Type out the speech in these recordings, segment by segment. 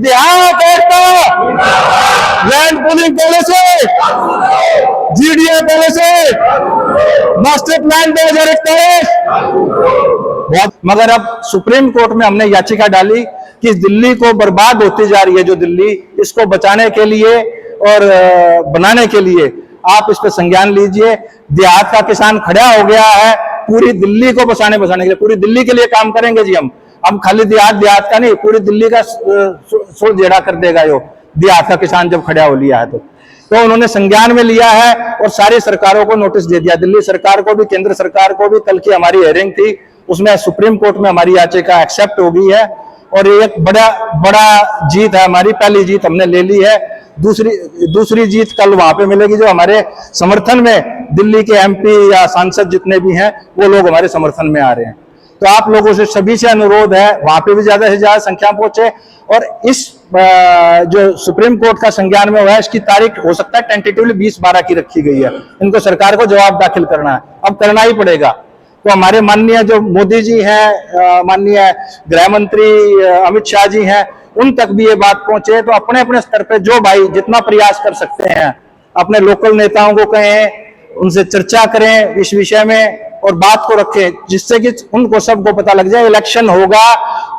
देहात एकता, land pooling policy, GDA policy, master plan 2041। मगर अब सुप्रीम कोर्ट में हमने याचिका डाली कि दिल्ली को बर्बाद होती जा रही है जो दिल्ली, इसको बचाने के लिए और बनाने के लिए आप इस पर संज्ञान लीजिए। देहात का किसान खड़ा हो गया है, पूरी दिल्ली को बचाने के लिए, पूरी दिल्ली के लिए काम करेंगे जी हम खाली देहात का नहीं, पूरी दिल्ली का सुर जेड़ा कर देगा यो देहात का किसान जब खड़ा हो लिया है तो उन्होंने संज्ञान में लिया है और सारी सरकारों को नोटिस दे दिया, दिल्ली सरकार को भी, केंद्र सरकार को भी। कल की हमारी हियरिंग थी, उसमें सुप्रीम कोर्ट में हमारी याचिका एक्सेप्ट हो गई है और ये एक बड़ा जीत है हमारी। पहली जीत हमने ले ली है, दूसरी जीत कल वहां पे मिलेगी जो हमारे समर्थन में दिल्ली के एमपी या सांसद जितने भी हैं वो लोग हमारे समर्थन में आ रहे हैं। तो आप लोगों से सभी से अनुरोध है वहां पे भी ज्यादा से ज्यादा संख्या पहुंचे और इस जो सुप्रीम कोर्ट का संज्ञान में हुआ है इसकी तारीख हो सकता है टेंटेटिवली 20/12 की रखी गई है। इनको सरकार को जवाब दाखिल करना है, अब करना ही पड़ेगा। तो हमारे माननीय जो मोदी जी हैं, माननीय गृह मंत्री अमित शाह जी हैं, उन तक भी ये बात पहुंचे तो अपने अपने स्तर पे जो भाई जितना प्रयास कर सकते हैं अपने लोकल नेताओं को कहें, उनसे चर्चा करें इस विषय में और बात को रखें, जिससे कि उनको सबको पता लग जाए इलेक्शन होगा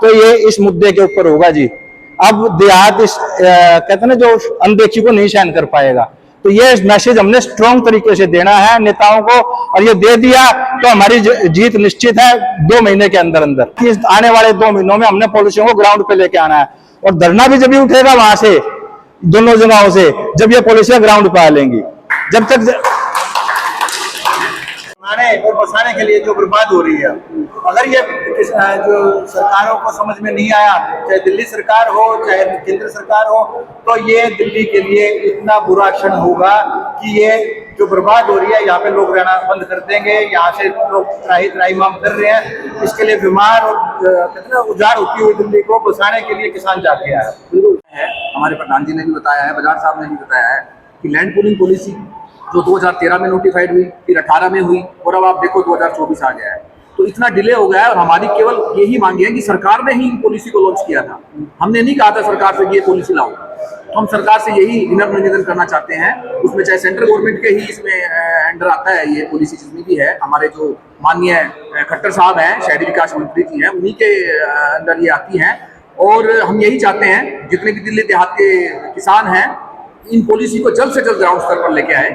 तो ये इस मुद्दे के ऊपर होगा जी। अब देहात इस कहते हैं ना जो अनदेखी को नहीं सहन कर पाएगा, तो ये मैसेज हमने स्ट्रॉन्ग तरीके से देना है नेताओं को और ये दे दिया तो हमारी जीत निश्चित है 2 महीने के अंदर अंदर। आने वाले 2 महीनों में हमने पॉलिसियों को ग्राउंड पे लेके आना है और धरना भी जब भी उठेगा वहां से दोनों जगहों से, जब ये पॉलिसियां ग्राउंड पे आ लेंगी। जब तक और बसाने के लिए जो बर्बाद हो रही है, अगर ये जो सरकारों को समझ में नहीं आया, चाहे दिल्ली सरकार हो चाहे केंद्र सरकार हो, तो ये दिल्ली के लिए इतना बुरा क्षण होगा कि ये जो बर्बाद हो रही है यहाँ पे लोग रहना बंद कर देंगे, यहाँ से लोग त्राहिमाम कर रहे हैं। इसके लिए बीमार और कितना उजाड़ होती हुई दिल्ली को बसाने के लिए किसान जाग गया है। हमारे प्रधान जी ने भी बताया है, बजाज साहब ने भी बताया है कि लैंड पूलिंग पॉलिसी जो 2013 में नोटिफाइड हुई, फिर 18 में हुई और अब आप देखो 2024 आ गया है, तो इतना डिले हो गया है। और हमारी केवल यही मांग है कि सरकार ने ही इन पॉलिसी को लॉन्च किया था, हमने नहीं कहा था सरकार से ये पॉलिसी लाओ। तो हम सरकार से यही विनम्र निवेदन करना चाहते हैं, उसमें चाहे सेंट्रल गवर्नमेंट के ही इसमें अंडर आता है ये पॉलिसी जितनी भी है, हमारे जो माननीय खट्टर साहब हैं, शहरी विकास मंत्री जी हैं, उन्हीं के अंदर ये आती हैं। और हम यही चाहते हैं जितने भी दिल्ली देहात के किसान हैं इन पॉलिसी को जल्द से जल्द ग्राउंड स्तर पर लेके आए